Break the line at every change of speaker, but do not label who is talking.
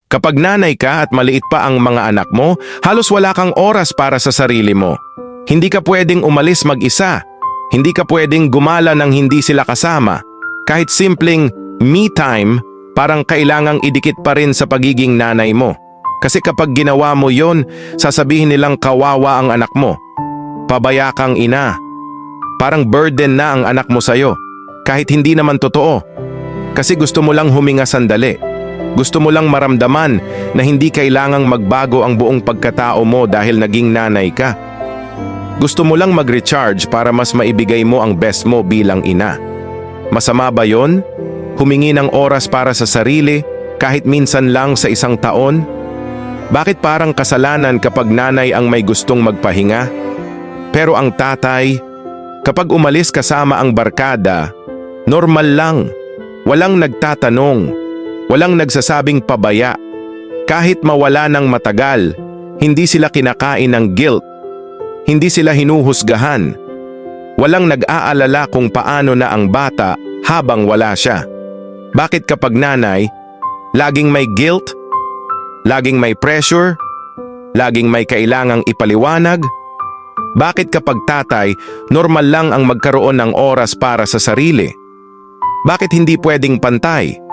Kapag nanay ka at maliit pa ang mga anak mo, halos wala kang oras para sa sarili mo. Hindi ka pwedeng umalis mag-isa. Hindi ka pwedeng gumala nang hindi sila kasama. Kahit simpleng me time, parang kailangang idikit pa rin sa pagiging nanay mo. Kasi kapag ginawa mo yon, sasabihin nilang kawawa ang anak mo. Pabaya kang ina. Parang burden na ang anak mo sa'yo. Kahit hindi naman totoo. Kasi gusto mo lang huminga sandali. Gusto mo lang maramdaman na hindi kailangang magbago ang buong pagkatao mo dahil naging nanay ka. Gusto mo lang mag-recharge para mas maibigay mo ang best mo bilang ina. Masama ba yon? Humingi ng oras para sa sarili kahit minsan lang sa isang taon? Bakit parang kasalanan kapag nanay ang may gustong magpahinga? Pero ang tatay, kapag umalis kasama ang barkada, normal lang. Walang nagtatanong. Walang nagsasabing pabaya. Kahit mawala ng matagal, hindi sila kinakain ng guilt. Hindi sila hinuhusgahan. Walang nag-aalala kung paano na ang bata habang wala siya. Bakit kapag nanay, laging may guilt? Laging may pressure? Laging may kailangang ipaliwanag? Bakit kapag tatay, normal lang ang magkaroon ng oras para sa sarili? Bakit hindi pwedeng pantay?